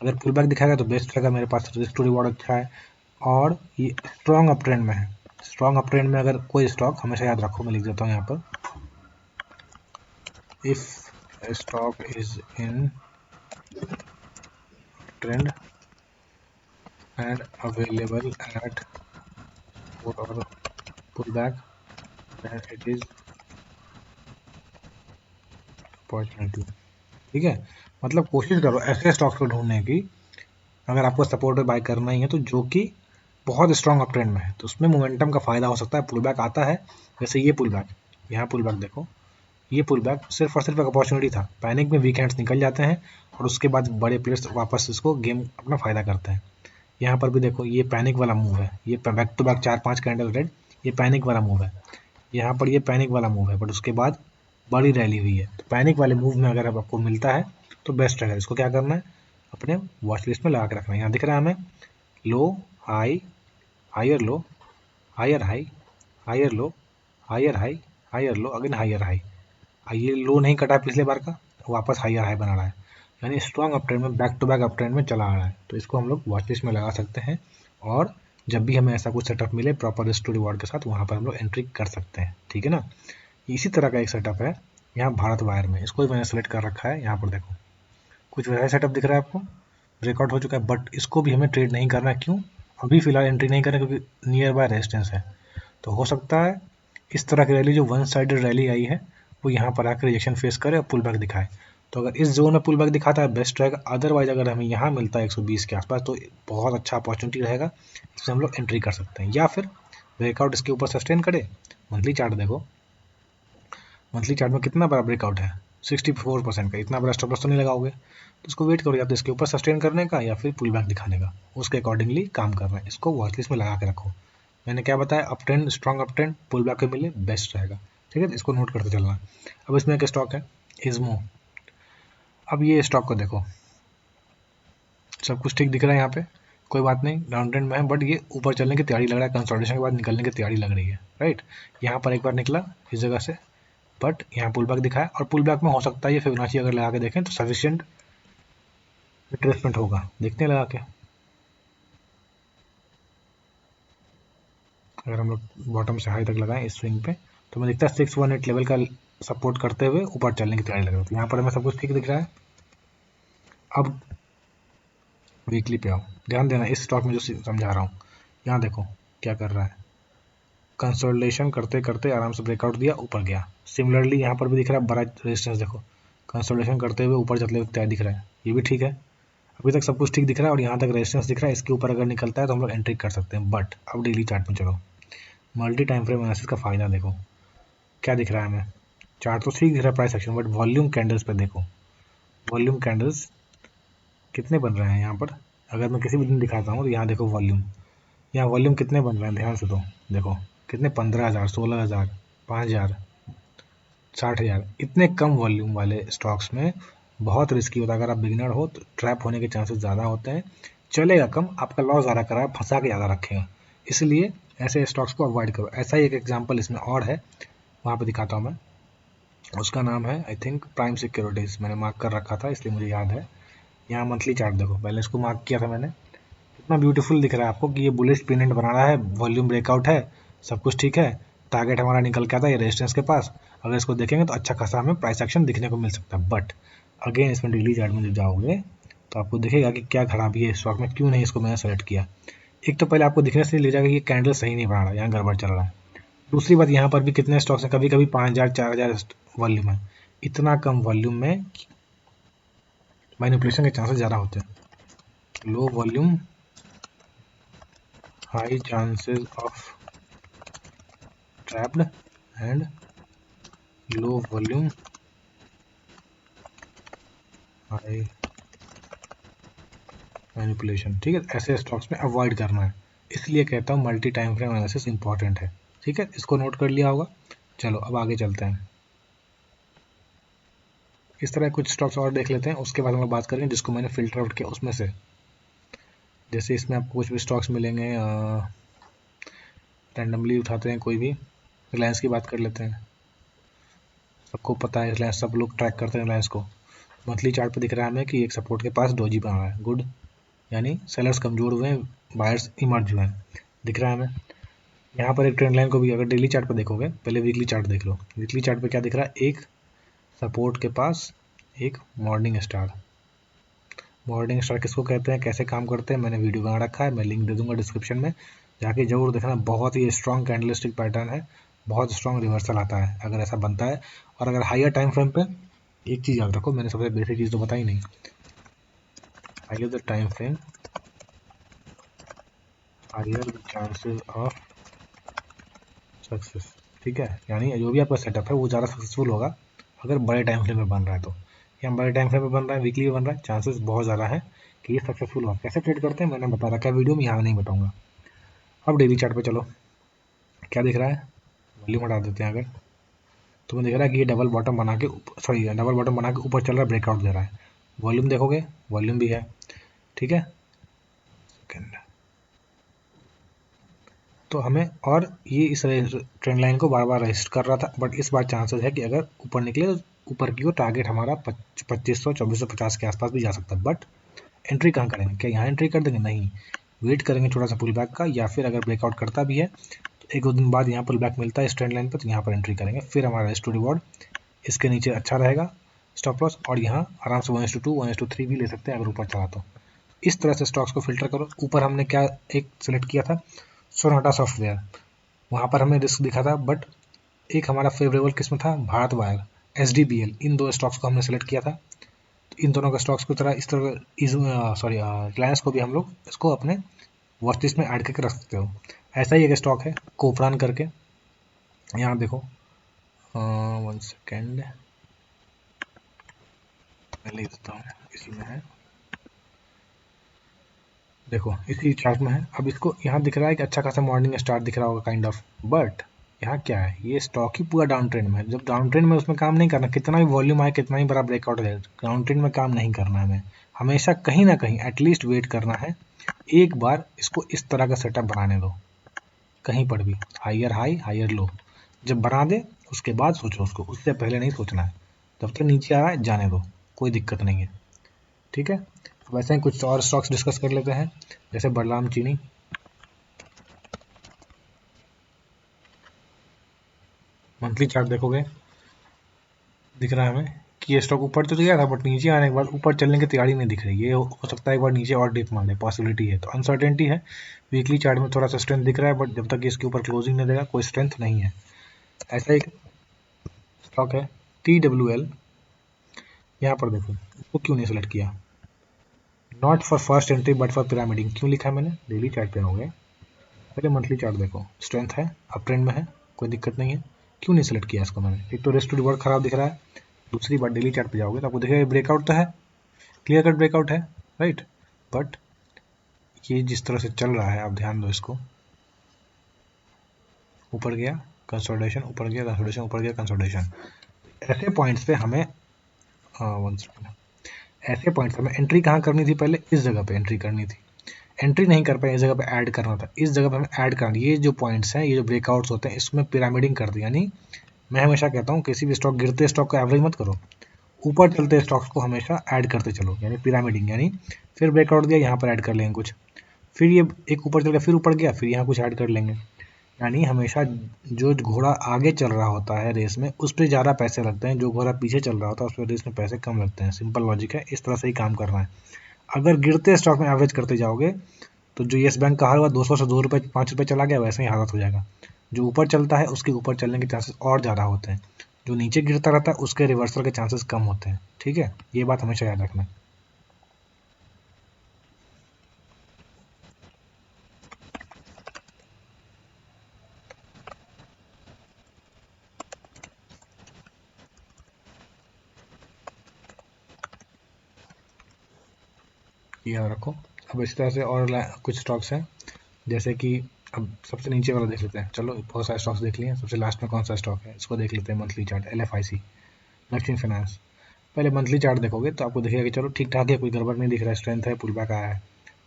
अगर पुल बैक दिखाएगा तो बेस्ट रहेगा, मेरे पास रिस्क टू रिवॉर्ड अच्छा है, और ये स्ट्रॉन्ग अप ट्रेंड में है। स्ट्रॉन्ग अप ट्रेंड में अगर कोई स्टॉक, हमेशा याद रखो, मैं लिख देता हूँ यहाँ पर, if stock is in trend and available at support or pullback, then it is opportunity। ठीक है, मतलब कोशिश करो ऐसे स्टॉक्स को ढूंढने की, अगर आपको सपोर्ट पे बाय करना ही है तो जो कि बहुत स्ट्रॉन्ग अप ट्रेंड में है, तो उसमें मोमेंटम का फायदा हो सकता है, पुल बैक आता है। जैसे ये पुल बैक, यहाँ पुल बैक देखो, ये पुल बैक सिर्फ और सिर्फ एक अपॉर्चुनिटी था, पैनिक में वीक हैंड्स निकल जाते हैं और उसके बाद बड़े प्लेयर्स वापस इसको गेम अपना फायदा करते हैं। यहाँ पर भी देखो ये पैनिक वाला मूव है, ये back to back 4-5 candle red, ये पैनिक वाला मूव है। यहाँ पर ये पैनिक वाला मूव है, बट उसके बाद बड़ी रैली हुई है। तो पैनिक वाले मूव में अगर आपको मिलता है तो बेस्ट रहेगा, इसको क्या करना है, अपने वॉच लिस्ट में लगा के रखना है। यहाँ दिख रहा है हमें low high, higher low, higher high, higher low, higher high, higher low, again higher high. ये लो नहीं कटा पिछले बार का, वापस हायर हाई बना रहा है, यानी स्ट्रॉन्ग अप ट्रेंड में, back to back up trend में चला आ रहा है। तो इसको हम लोग वॉच लिस्ट में लगा सकते हैं, और जब भी हमें ऐसा कुछ सेटअप मिले प्रॉपर रिस्क टू रिवॉर्ड के साथ, वहाँ पर हम लोग एंट्री कर सकते हैं। ठीक है ना, इसी तरह का एक सेटअप है यहाँ भारत वायर में, इसको भी मैंने सेलेक्ट कर रखा है। यहाँ पर देखो कुछ वैसा सेटअप दिख रहा है आपको, ब्रेकआउट हो चुका है, बट इसको भी हमें ट्रेड नहीं करना है। क्यों, अभी फिलहाल एंट्री नहीं करें क्योंकि नियर बाय रेजिस्टेंस है। तो हो सकता है इस तरह की रैली, जो वन साइडेड रैली आई है, वो यहाँ पर आकर रिजेक्शन फेस करे और पुल बैक दिखाए। तो अगर इस जोन में पुल बैक दिखाता है बेस्ट रहेगा, अदरवाइज अगर हमें यहाँ मिलता है 120 के आसपास तो बहुत अच्छा अपॉर्चुनिटी रहेगा, इसमें हम लोग एंट्री कर सकते हैं। या फिर ब्रेकआउट इसके ऊपर सस्टेन करे, मंथली चार्ट देखो, मंथली चार्ट में कितना बड़ा ब्रेकआउट है 64% का, इतना बड़ा स्टॉप लॉस तो नहीं लगाओगे, तो इसको वेट करो या तो इसके ऊपर सस्टेन करने का या फिर पुल बैक दिखाने का, उसके अकॉर्डिंगली काम करना है। इसको वॉच लिस्ट में लगा के रखो। मैंने क्या बताया, up trend, strong up trend, pull back पे मिले बेस्ट रहेगा, ठीक है, इसको नोट करते चलना। अब इसमें एक स्टॉक है इज्मो। अब ये स्टॉक को देखो, सब कुछ ठीक दिख रहा है यहाँ पे, कोई बात नहीं, डाउन ट्रेंड में है, बट ये ऊपर चलने की तैयारी लग रहा है, कंसोलिडेशन के बाद निकलने की तैयारी लग रही है, राइट। यहाँ पर एक बार निकला इस जगह से, बट यहाँ पुल बैक दिखाया, और पुल बैक में हो सकता है ये फिबोनाची अगर लगा के देखें तो सफिशिएंट रिट्रेसमेंट होगा, देखते हैं लगा के। अगर हम लोग बॉटम से हाई तक लगाएं इस स्विंग पे तो हमें दिखता है 618 लेवल का सपोर्ट करते हुए ऊपर चलने की तैयारी लग रही है, यहाँ पर हमें सब कुछ ठीक दिख रहा है। अब वीकली पे आओ, ध्यान देना इस स्टॉक में जो समझा रहा हूँ, यहाँ देखो क्या कर रहा है, कंसोलिडेशन करते करते आराम से ब्रेकआउट दिया, ऊपर गया। सिमिलरली यहाँ पर भी दिख रहा है बड़ा रेजिस्टेंस, देखो कंसोलिडेशन करते हुए ऊपर चलते हुए तैयार दिख रहा है, ये भी ठीक है, अभी तक सब कुछ ठीक दिख रहा है, और यहाँ तक रेजिस्टेंस दिख रहा है, इसके ऊपर अगर निकलता है तो हम लोग एंट्री कर सकते हैं। बट अब डेली चार्ट में चलो, मल्टी टाइम फ्रेम एनालिसिस का फायदा देखो, क्या दिख रहा है हमें, चार्ट तो ठीक दिख रहा है price action, but volume candles पे देखो, वॉल्यूम कैंडल्स कितने बन रहे हैं यहाँ पर। अगर मैं किसी भी दिन दिखाता हूँ तो यहाँ देखो वॉल्यूम, यहाँ वॉल्यूम कितने बन रहे हैं ध्यान से, तो देखो कितने, 15,000, 16,000, 5,000, 60,000, इतने कम वॉल्यूम वाले स्टॉक्स में बहुत रिस्की होता है। अगर आप बिगिनर हो तो ट्रैप होने के चांसेस ज़्यादा होते हैं, चलेगा कम, आपका लॉस ज़्यादा करा है, फंसा के ज़्यादा रखेगा, इसलिए ऐसे स्टॉक्स को अवॉइड करो। ऐसा ही एक एग्जाम्पल इसमें और है, वहाँ पर दिखाता हूँ मैं, उसका नाम है आई थिंक प्राइम सिक्योरिटीज़, मैंने मार्क कर रखा था इसलिए मुझे याद है। यहाँ मंथली चार्ट देखो, पहले इसको मार्क किया था मैंने, कितना ब्यूटीफुल दिख रहा है आपको कि ये बुलिश पेनेंट बना रहा है, वॉल्यूम ब्रेकआउट है, सब कुछ ठीक है, टारगेट हमारा निकल के आता है ये रेजिस्टेंस के पास, अगर इसको देखेंगे तो अच्छा खासा हमें प्राइस एक्शन दिखने को मिल सकता है। बट अगेन इसमें डेली चार्ट में जब जाओगे तो आपको दिखेगा कि क्या खराबी है स्टॉक में, क्यों नहीं इसको मैंने सेलेक्ट किया। एक तो पहले आपको दिखने से ले जाएगा कि ये कैंडल सही नहीं बना रहा, यहाँ गड़बड़ चल रहा है। दूसरी बात, यहाँ पर भी कितने स्टॉक्स हैं, कभी कभी 5,000 4,000 वॉल्यूम है, इतना कम वॉल्यूम में मैनिपुलेशन के चांसेस ज़्यादा होते हैं। Low volume high chances of trapped and low volume high manipulation, ठीक है, ऐसे स्टॉक्स में अवॉइड करना है, इसलिए कहता हूँ multi time frame analysis important है, ठीक है, इसको नोट कर लिया होगा। चलो अब आगे चलते हैं, इस तरह कुछ स्टॉक्स और देख लेते हैं, उसके बाद हम लोग बात करेंगे जिसको मैंने फिल्टर आउट किया उसमें से। जैसे इसमें आपको कुछ भी स्टॉक्स मिलेंगे, रैंडमली उठाते हैं कोई भी, रिलायंस की बात कर लेते हैं, सबको पता है रिलायंस, सब लोग ट्रैक करते हैं रिलायंस को। मंथली चार्ट पे दिख रहा है हमें कि एक सपोर्ट के पास डोजी बना रहा है, गुड, यानी सेलर्स कमजोर हुए हैं, बायर्स इमर्ज हुए हैं, दिख रहा है हमें। यहाँ पर एक ट्रेंड लाइन को भी अगर डेली चार्ट पे देखोगे, पहले वीकली चार्ट देख लो, वीकली चार्ट पे क्या दिख रहा है, एक सपोर्ट के पास एक मॉर्निंग स्टार। मॉर्निंग स्टार किसको कहते हैं, कैसे काम करते हैं, मैंने वीडियो बना रखा है, मैं लिंक दे दूंगा डिस्क्रिप्शन में, जाके जरूर देखना, बहुत ही स्ट्रॉन्ग कैंडलस्टिक पैटर्न है, बहुत स्ट्रॉन्ग रिवर्सल आता है अगर ऐसा बनता है। और अगर हायर टाइम फ्रेम पे एक चीज़ याद रखो, मैंने सबसे बेसिक चीज़ तो बताई नहीं, higher the time frame higher the chances of success, ठीक है, यानी जो भी आपका सेटअप है वो ज़्यादा सक्सेसफुल होगा अगर बड़े टाइम फ्रेम में बन रहा है तो। यहाँ बड़े टाइम फ्रेम में बन रहा है, वीकली में बन रहा है, चांसेस बहुत ज़्यादा है कि ये सक्सेसफुल हो। कैसे ट्रेड करते हैं मैंने बता रखा है वीडियो में, यहाँ नहीं बताऊँगा। अब डेली चार्ट पे चलो, क्या दिख रहा है, वॉल्यूम हटा देते हैं अगर, तुम्हें दिख रहा है कि ये डबल बॉटम बना के, सॉरी डबल बॉटम बना के ऊपर चल रहा है, ब्रेकआउट दे रहा है, वॉल्यूम देखोगे वॉल्यूम भी है, ठीक है, तो हमें, और ये इस ट्रेंड लाइन को बार बार रेजिस्ट कर रहा था, बट इस बार चांसेस है कि अगर ऊपर निकले तो ऊपर की ओर टारगेट हमारा 2500 2450 के आसपास भी जा सकता है। बट एंट्री कहाँ करेंगे, क्या यहाँ एंट्री कर देंगे, नहीं, वेट करेंगे छोटा सा पुल बैक का, या फिर अगर ब्रेकआउट करता भी है तो एक दो दिन बाद यहाँ पुल बैक मिलता है इस ट्रेंड लाइन पर, तो यहाँ पर एंट्री करेंगे, फिर हमारा रिस्क टू रिवॉर्ड इसके नीचे अच्छा रहेगा स्टॉप लॉस, और यहाँ आराम से 1:2 1:3 भी ले सकते हैं अगर ऊपर चला तो। इस तरह से स्टॉक्स को फिल्टर करो। ऊपर हमने क्या एक सेलेक्ट किया था, सोनाटा सॉफ्टवेयर, वहाँ पर हमें रिस्क दिखा था, बट एक हमारा फेवरेबल किस्म था भारत वायर, SDBL, इन दो स्टॉक्स को हमने सेलेक्ट किया था। तो इन दोनों के स्टॉक्स की तरह इस तरह रिलायंस को भी हम लोग इसको अपने वॉच लिस्ट में ऐड करके रख सकते हो। ऐसा ही एक स्टॉक है कोपरान करके, यहाँ देखो, 1 सेकेंड मैं लिख देता हूँ, इसी में है, देखो इसी चार्ट में है। अब इसको यहाँ दिख रहा है कि अच्छा खासा मॉर्निंग स्टार दिख रहा होगा काइंड ऑफ, बट यहाँ क्या है, ये स्टॉक ही पूरा डाउन ट्रेंड में है। जब डाउन ट्रेंड में उसमें काम नहीं करना, कितना भी वॉल्यूम आए, कितना ही बड़ा ब्रेकआउट है, डाउन ट्रेंड में काम नहीं करना है हमें। हमेशा कहीं ना कहीं एटलीस्ट वेट करना है, एक बार इसको इस तरह का सेटअप बनाने दो, कहीं पर भी हायर हाई हायर लो, जब बना दे उसके बाद सोचो उसको, उससे पहले नहीं सोचना है। जब तक नीचे आ रहा है जाने दो, कोई दिक्कत नहीं है, ठीक है। वैसे ही कुछ और स्टॉक्स डिस्कस कर लेते हैं, जैसे बलराम चीनी। मंथली चार्ट देखोगे, दिख रहा है हमें कि ये स्टॉक ऊपर तो गया था, बट नीचे आने के बाद ऊपर चलने की तैयारी नहीं दिख रही। ये हो सकता है एक बार नीचे और डिप मार दे, पॉसिबिलिटी है, तो अनसर्टेनिटी है। वीकली चार्ट में थोड़ा सा स्ट्रेंथ दिख रहा है, बट जब तक इसके ऊपर क्लोजिंग नहीं देगा कोई स्ट्रेंथ नहीं है। ऐसा एक स्टॉक है TWL, यहाँ पर देखो इसको क्यों नहीं सेलेक्ट किया, not for first entry but for pyramiding, क्यों लिखा है मैंने, डेली चार्ट पे हो गए। पहले मंथली चार्ट देखो, स्ट्रेंथ है, अप ट्रेंड में है, कोई दिक्कत नहीं है, क्यों नहीं सेलेक्ट किया इसको मैंने। एक तो रिस्क टू रिवॉर्ड खराब दिख रहा है, दूसरी बार डेली चार्ट पे जाओगे तो आपको दिखेगा ब्रेकआउट तो है, क्लियर कट ब्रेकआउट है, राइट, बट ये जिस तरह से चल रहा है, आप ध्यान दो इसको, ऊपर गया कंसोलिडेशन, ऊपर गया कंसोलिडेशन, ऊपर गया कंसोलिडेशन। ऐसे पॉइंट्स पे हमें ऐसे पॉइंट्स हमें एंट्री कहाँ करनी थी, पहले इस जगह पे एंट्री करनी थी। एंट्री नहीं कर पाए, इस जगह पे ऐड करना था, इस जगह पे हमें ऐड करना। ये जो पॉइंट्स हैं, ये जो ब्रेकआउट्स होते हैं, इसमें पिरामिडिंग कर दी। यानी मैं हमेशा कहता हूँ किसी भी स्टॉक, गिरते स्टॉक को एवरेज मत करो, ऊपर चलते स्टॉक्स को हमेशा ऐड करते चलो, यानी पिरामिडिंग। यानी फिर ब्रेकआउट दिया, यहाँ पर ऐड कर लेंगे कुछ, फिर ये एक ऊपर चल गया, फिर ऊपर गया, फिर यहाँ कुछ ऐड कर लेंगे। यानी हमेशा जो घोड़ा आगे चल रहा होता है रेस में, उस पर ज़्यादा पैसे लगते हैं, जो घोड़ा पीछे चल रहा होता है उस पर रेस में पैसे कम लगते हैं। सिंपल लॉजिक है, इस तरह से ही काम करना है। अगर गिरते स्टॉक में एवरेज करते जाओगे तो जो येस बैंक का हाल हुआ, 200 से 2 रुपये 5 रुपये चला गया, वैसे ही हालत हो जाएगा। जो ऊपर चलता है उसके ऊपर चलने के चांसेस और ज़्यादा होते हैं, जो नीचे गिरता रहता है उसके रिवर्सल के चांसेस कम होते हैं, ठीक है, ये बात हमेशा याद रखना। ये याद रखो। अब इस तरह से और कुछ स्टॉक्स हैं, जैसे कि अब सबसे नीचे वाला देख लेते हैं। चलो बहुत सारे स्टॉक्स देख लिए, सबसे लास्ट में कौन सा स्टॉक है इसको देख लेते हैं। Monthly chart LFIC, Lakshmi finance. पहले मंथली चार्ट देखोगे तो आपको दिखेगा कि चलो ठीक ठाक है, कोई गड़बड़ नहीं दिख रहा है, स्ट्रेंथ है, पुल बैक आया है।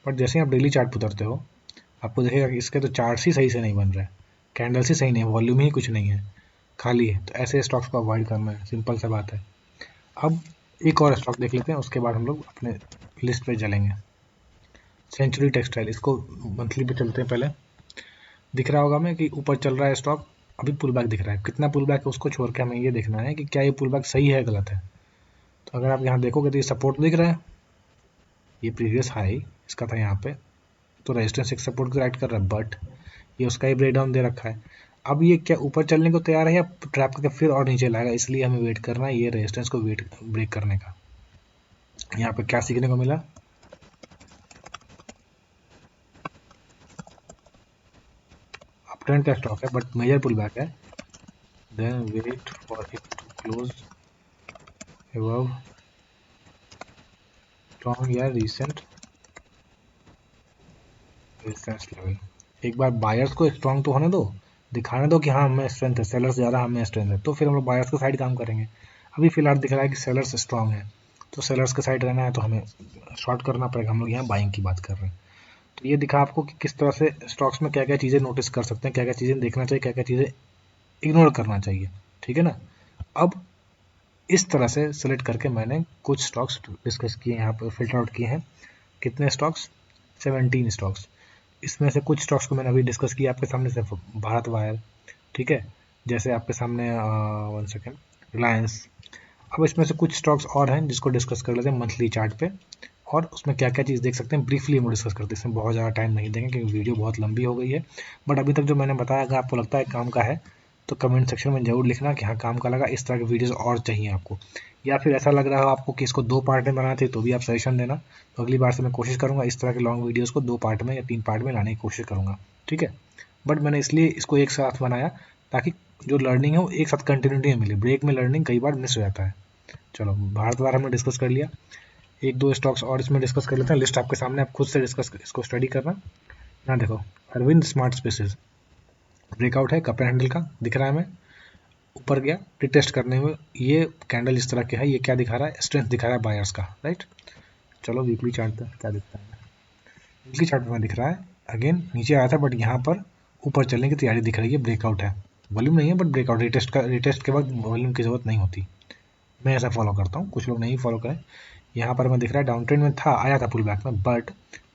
बट जैसे ही आप डेली चार्ट पर उतरते हो, आपको दिखेगा कि इसके तो चार्ट्स ही सही से नहीं बन रहे, कैंडल्स ही सही नहीं है, वॉल्यूम ही कुछ नहीं है, खाली है। तो ऐसे स्टॉक्स को अवॉइड करना है, सिंपल सा बात है। अब एक और स्टॉक देख लेते हैं, उसके बाद हम लोग अपने लिस्ट पे चलेंगे। सेंचुरी टेक्सटाइल, इसको मंथली पे चलते हैं। पहले दिख रहा होगा हमें कि ऊपर चल रहा है स्टॉक, अभी पुल बैक दिख रहा है, कितना पुल बैक है उसको छोड़ के हमें ये देखना है कि क्या ये पुल बैक सही है गलत है। तो अगर आप यहाँ देखोगे तो ये सपोर्ट दिख रहा है, ये प्रीवियस हाई इसका था यहाँ पे, तो रेजिस्टेंस एक सपोर्ट को राइट कर रहा है, बट ये उसका ही ब्रेक डाउन दे रखा है। अब ये क्या ऊपर चलने को तैयार है या ट्रैप करके फिर और नीचे लाएगा, इसलिए हमें वेट करना है ये रेजिस्टेंस को वेट ब्रेक करने का। यहाँ पे क्या सीखने को मिला, अप ट्रेंड का स्टॉक है बट मेजर पुल बैक है, then wait for it to close above strong या recent resistance level। एक बार बायर्स को स्ट्रॉन्ग तो होने दो, दिखाने दो कि हाँ हमें स्ट्रेंथ है, सेलर्स ज़्यादा हमें स्ट्रेंथ है, तो फिर हम लोग बायर्स के साइड काम करेंगे। अभी फिलहाल दिख रहा है कि सेलर्स स्ट्रॉन्ग है, तो सेलर्स के साइड रहना है, तो हमें शॉर्ट करना पड़ेगा। हम लोग यहाँ बाइंग की बात कर रहे हैं। तो ये दिखा आपको कि किस तरह से स्टॉक्स में क्या क्या चीज़ें नोटिस कर सकते हैं, क्या क्या चीज़ें देखना चाहिए, क्या क्या चीज़ें इग्नोर करना चाहिए, ठीक है ना। अब इस तरह से सेलेक्ट करके मैंने कुछ स्टॉक्स डिस्कस किए, यहाँ पर फिल्टर आउट किए हैं। कितने स्टॉक्स, 17 स्टॉक्स। इसमें से कुछ स्टॉक्स को मैंने अभी डिस्कस किया आपके सामने, से भारत वायर, ठीक है, जैसे आपके सामने 1 सेकेंड रिलायंस। अब इसमें से कुछ स्टॉक्स और हैं जिसको डिस्कस कर लेते हैं मंथली चार्ट पे, और उसमें क्या क्या चीज़ देख सकते हैं ब्रीफली हम डिस्कस करते हैं। इसमें बहुत ज़्यादा टाइम नहीं देंगे क्योंकि वीडियो बहुत लंबी हो गई है, बट अभी तक जो मैंने बताया अगर आपको लगता है काम का है तो कमेंट सेक्शन में जरूर लिखना कि हाँ काम का लगा, इस तरह के वीडियोस और चाहिए आपको, या फिर ऐसा लग रहा हो आपको कि इसको 2 पार्ट में बनाना चाहिए तो भी आप सजेशन देना। तो अगली बार से मैं कोशिश करूँगा इस तरह के लॉन्ग वीडियोस को 2 पार्ट में या 3 पार्ट में लाने की कोशिश करूँगा, ठीक है। बट मैंने इसलिए इसको एक साथ बनाया ताकि जो लर्निंग है वो एक साथ कंटिन्यूटी में मिले, ब्रेक में लर्निंग कई बार मिस हो जाता है। चलो भारत बार हमने डिस्कस कर लिया, एक दो स्टॉक्स और इसमें डिस्कस कर लेते हैं, लिस्ट आपके सामने, आप खुद से डिस्कस इसको स्टडी करना। यहाँ देखो अरविंद स्मार्ट स्पेसेस ब्रेकआउट है, कप एंड हैंडल का दिख रहा है, हमें ऊपर गया रिटेस्ट करने में, ये कैंडल इस तरह के है, ये क्या दिखा रहा है, स्ट्रेंथ दिखा रहा है बायर्स का, राइट। चलो वीकली चार्ट पे क्या दिखता है, वीकली चार्ट में दिख रहा है अगेन नीचे आया था बट यहाँ पर ऊपर चलने की तैयारी दिख रही है, ब्रेकआउट है, वॉल्यूम नहीं है बट ब्रेकआउट, रिटेस्ट के बाद वॉल्यूम की जरूरत नहीं होती, मैं ऐसा फॉलो करता हूँ, कुछ लोग नहीं फॉलो करें। यहाँ पर मैं दिख रहा है डाउन ट्रेंड में था, आया था पुल बैक में, बट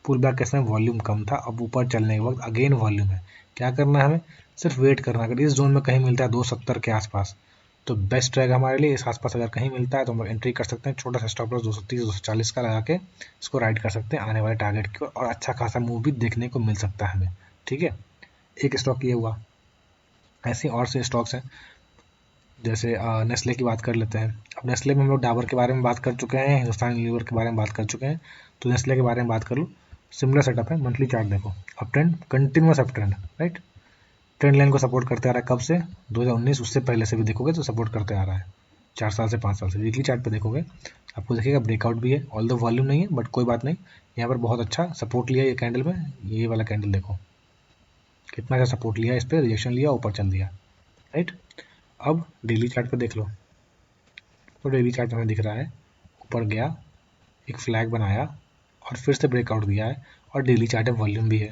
पुल बैक के समय वॉल्यूम कम था, अब ऊपर चलने के वक्त अगेन वॉल्यूम है, क्या करना है हमें, सिर्फ वेट करना। अगर इस जोन में कहीं मिलता है 270 के आसपास तो बेस्ट रहेगा हमारे लिए, इस आसपास अगर कहीं मिलता है तो हम एंट्री कर सकते हैं, छोटा सा स्टॉप लॉस 230 240 का लगा के इसको राइड कर सकते हैं आने वाले टारगेट की ओर, और अच्छा खासा मूव भी देखने को मिल सकता है हमें, ठीक है। एक स्टॉक ये हुआ, ऐसे और से स्टॉक्स हैं, जैसे नेस्ले की बात कर लेते हैं। अब नेस्ले में हम लोग डाबर के बारे में बात कर चुके हैं, हिंदुस्तान लीवर के बारे में बात कर चुके हैं, तो नेस्ले के बारे में बात कर लूँ। सिमिलर सेटअप है, मंथली चार्ट देखो, up trend, continuous up trend, right, trend line को सपोर्ट करते आ रहा है, कब से 2019, उससे पहले से भी देखोगे तो सपोर्ट करते आ रहा है 4 साल से 5 साल से। वीकली चार्ट पे देखोगे आपको दिखेगा ब्रेकआउट भी है, ऑल द वॉल्यूम नहीं है बट कोई बात नहीं, यहाँ पर बहुत अच्छा सपोर्ट लिया ये कैंडल में, ये वाला कैंडल देखो कितना अच्छा सपोर्ट लिया, इस पर रिजेक्शन लिया, ऊपर चल दिया, राइट। अब डेली चार्ट पे देख लो, तो डेली चार्ट हमें दिख रहा है ऊपर गया, एक फ्लैग बनाया और फिर से ब्रेकआउट दिया है, और डेली चार्ट में वॉल्यूम भी है,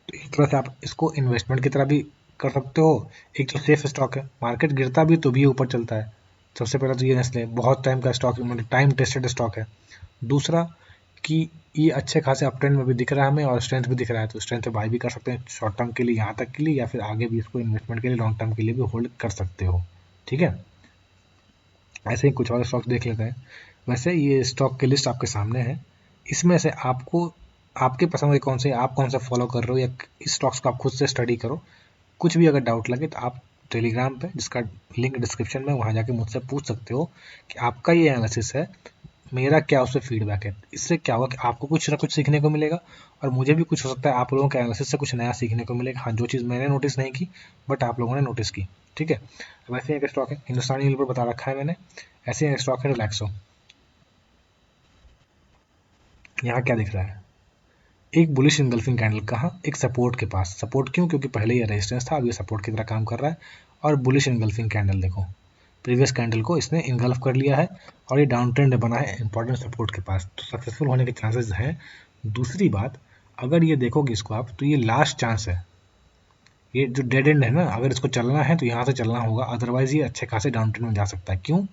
तो एक तरह से आप इसको इन्वेस्टमेंट की तरह भी कर सकते हो। एक तो सेफ स्टॉक है, मार्केट गिरता भी तो भी ऊपर चलता है, सबसे पहला तो ये नेस्ले बहुत टाइम का स्टॉक, मतलब टाइम टेस्टेड स्टॉक है। दूसरा कि ये अच्छे खासे अप ट्रेंड में भी दिख रहा है हमें, और स्ट्रेंथ भी दिख रहा है, तो स्ट्रेंथ पे बाय भी कर सकते हैं शॉर्ट टर्म के लिए यहाँ तक के लिए, या फिर आगे भी इसको इन्वेस्टमेंट के लिए लॉन्ग टर्म के लिए भी होल्ड कर सकते हो, ठीक है। ऐसे ही कुछ और स्टॉक्स देख लेते हैं। वैसे ये स्टॉक की लिस्ट आपके सामने है, इसमें से आपको आपके पसंद के कौन से, आप कौन सा फॉलो कर रहे हो, या इस स्टॉक्स को आप खुद से स्टडी करो। कुछ भी अगर डाउट लगे तो आप टेलीग्राम पे, जिसका लिंक डिस्क्रिप्शन में, वहाँ जाके मुझसे पूछ सकते हो कि आपका ये एनालिसिस है, मेरा क्या उससे फीडबैक है। इससे क्या होगा कि आपको कुछ ना कुछ सीखने को मिलेगा, और मुझे भी कुछ हो सकता है आप लोगों के एनालिसिस से कुछ नया सीखने को मिलेगा। हाँ, जो चीज़ मैंने नोटिस नहीं की बट आप लोगों ने नोटिस की, ठीक है। वैसे एक स्टॉक है, हिंदुस्तानी लीवर बता रखा है मैंने, ऐसे एक स्टॉक है रिलैक्सो। यहाँ क्या दिख रहा है, एक बुलिश इनगल्फिंग कैंडल, कहाँ, एक सपोर्ट के पास, सपोर्ट क्यों, क्योंकि पहले ये रेजिस्टेंस था, अब ये सपोर्ट की तरह काम कर रहा है, और बुलिश इनगल्फिंग कैंडल देखो, प्रीवियस कैंडल को इसने इनगल्फ कर लिया है, और ये डाउन ट्रेंड बना है इंपॉर्टेंट सपोर्ट के पास, तो सक्सेसफुल होने के चांसेस हैं। दूसरी बात, अगर ये देखोगे इसको आप, तो ये लास्ट चांस है, ये जो डेड एंड है ना, अगर इसको चलना है तो यहाँ से चलना होगा, अदरवाइज ये अच्छे खासे डाउन ट्रेंड में जा सकता है। क्यों,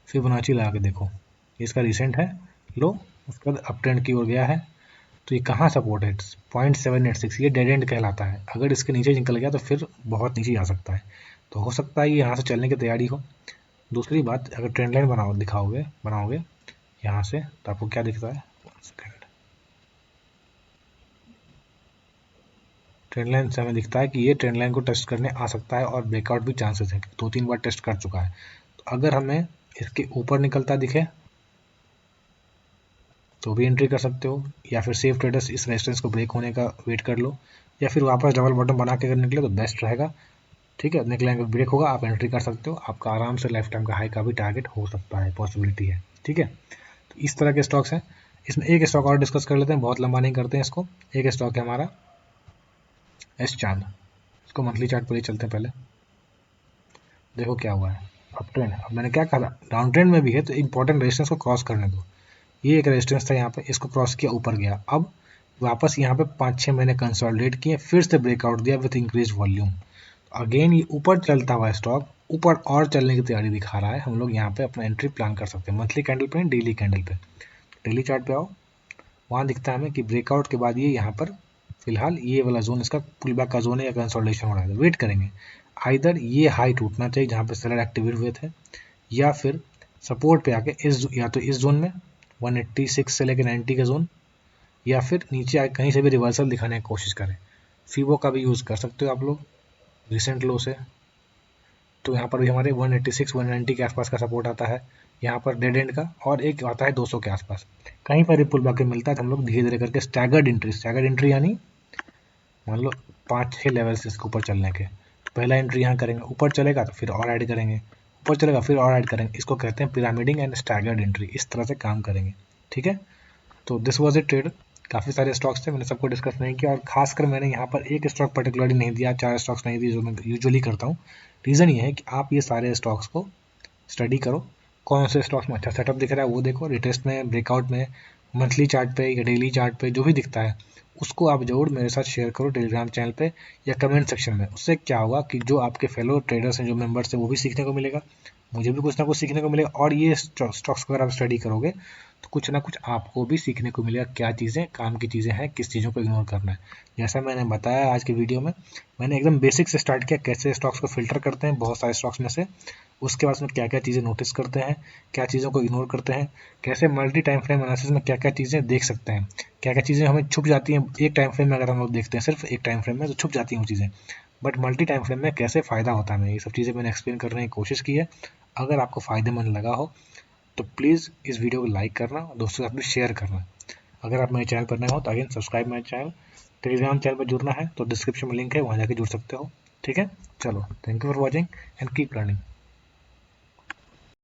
फिबोनाची लगा के देखो, ये इसका रिसेंट है लो, उसके बाद अप ट्रेंड की ओर गया है, तो ये कहाँ सपोर्ट है, 0.786, ये डेड एंड कहलाता है, अगर इसके नीचे निकल गया तो फिर बहुत नीचे जा सकता है, तो हो सकता है ये यहाँ से चलने की तैयारी हो। दूसरी बात, अगर ट्रेंड लाइन बनाओगे यहाँ से, तो आपको क्या दिखता है, ट्रेंड लाइन से हमें दिखता है कि ये ट्रेंड लाइन को टेस्ट करने आ सकता है, और ब्रेकआउट भी चांसेस है, 2-3 बार टेस्ट कर चुका है, तो अगर हमें इसके ऊपर निकलता दिखे तो भी एंट्री कर सकते हो, या फिर सेफ ट्रेडर्स इस रेजिस्टेंस को ब्रेक होने का वेट कर लो, या फिर वापस डबल बॉटम बना के अगर निकले तो बेस्ट रहेगा, ठीक है। निकलेंगे ब्रेक होगा, आप एंट्री कर सकते हो, आपका आराम से लाइफ टाइम का हाई का भी टारगेट हो सकता है, पॉसिबिलिटी है, ठीक है। तो इस तरह के स्टॉक्स हैं। इसमें एक स्टॉक और डिस्कस कर लेते हैं, बहुत लंबा नहीं करते हैं इसको। एक स्टॉक है हमारा एस चांद, इसको मंथली चार्ट पर ही चलते हैं पहले, देखो क्या हुआ है, अप ट्रेंड, अब मैंने क्या कहा, डाउन ट्रेंड में भी है तो इंपॉर्टेंट रेजिस्टेंस को क्रॉस करने दो, ये एक रेजिस्टेंस था यहाँ पे, इसको क्रॉस किया, ऊपर गया, अब वापस यहाँ पे 5-6 महीने कंसोलिडेट किए, फिर से ब्रेकआउट दिया विथ इंक्रीज वॉल्यूम, अगेन ये ऊपर चलता हुआ स्टॉक ऊपर और चलने की तैयारी दिखा रहा है, हम लोग यहाँ पे अपना एंट्री प्लान कर सकते हैं, मंथली कैंडल पे, डेली कैंडल पे। डेली चार्ट पे आओ, वहाँ दिखता है हमें कि ब्रेकआउट के बाद ये यहाँ पर फिलहाल ये वाला जोन इसका पुल बैक का जोन है, या कंसोलिडेशन हो रहा है, वेट करेंगे, आइदर ये हाई टूटना चाहिए जहाँ पे सेलर एक्टिवेट हुए थे, या फिर सपोर्ट पे आके इस, या तो इस जोन में 186 से लेकर 90 का जोन, या फिर नीचे आके कहीं से भी रिवर्सल दिखाने की कोशिश करें। फीबो का भी यूज़ कर सकते हो आप लोग, रिसेंट लो से तो यहाँ पर भी हमारे 186 190 के आसपास का सपोर्ट आता है, यहाँ पर डेड एंड का, और एक आता है 200 के आसपास। कहीं पर भी पुल बैक मिलता है तो हम लोग धीरे धीरे करके स्टैगर्ड एंट्री यानी मान लो 5-6 लेवल से इसके ऊपर चलने के, तो पहला एंट्री यहाँ करेंगे, ऊपर चलेगा तो फिर और ऐड करेंगे, ऊपर चलेगा फिर और ऐड करेंगे। इसको कहते हैं पिरामिडिंग एंड स्टैगर्ड एंट्री। इस तरह से काम करेंगे, ठीक है। तो दिस वॉज ए ट्रेड। काफ़ी सारे स्टॉक्स थे, मैंने सबको डिस्कस नहीं किया, और खासकर मैंने यहाँ पर एक स्टॉक पर्टिकुलरली नहीं दिया, 4 स्टॉक्स नहीं दिए जो मैं यूजुअली करता हूँ। रीज़न ये है कि आप ये सारे स्टॉक्स को स्टडी करो, कौन से स्टॉक्स में अच्छा सेटअप दिख रहा है वो देखो, रिटेस्ट में, ब्रेकआउट में, मंथली चार्ट पे या डेली चार्ट पे जो भी दिखता है उसको आप जरूर मेरे साथ शेयर करो टेलीग्राम चैनल पे या कमेंट सेक्शन में। उससे क्या होगा कि जो आपके फेलो ट्रेडर्स हैं, जो मेंबर्स हैं, वो भी सीखने को मिलेगा, मुझे भी कुछ ना कुछ सीखने को मिलेगा, और ये स्टॉक्स को अगर आप स्टडी करोगे तो कुछ ना कुछ आपको भी सीखने को मिलेगा, क्या चीज़ें काम की चीज़ें हैं, किस चीज़ों को इग्नोर करना है। जैसा मैंने बताया आज की वीडियो में, मैंने एकदम बेसिक से स्टार्ट किया, कैसे स्टॉक्स को फिल्टर करते हैं बहुत सारे स्टॉक्स में से, उसके बाद में क्या क्या चीज़ें नोटिस करते हैं, क्या चीज़ों को इग्नोर करते हैं, कैसे मल्टी टाइम फ्रेम एनालिसिस में क्या क्या चीज़ें देख सकते हैं, क्या क्या चीज़ें हमें छुप जाती हैं एक टाइम फ्रेम में, अगर हम लोग देखते हैं सिर्फ एक टाइम फ्रेम में तो छुप जाती हैं वो चीज़ें, बट मल्टी टाइम फ्रेम में कैसे फ़ायदा होता है, मैं ये सब चीज़ें मैंने एक्सप्लेन करने की कोशिश की है। अगर आपको फ़ायदेमंद लगा हो तो प्लीज़ इस वीडियो को लाइक करना और दोस्तों के साथ भी शेयर करना। अगर आप मेरे चैनल पर नए हो तो again subscribe my channel. Telegram channel पर जुड़ना है तो डिस्क्रिप्शन में लिंक है, वहाँ जाके जुड़ सकते हो, ठीक है। चलो, thank you for watching and keep learning.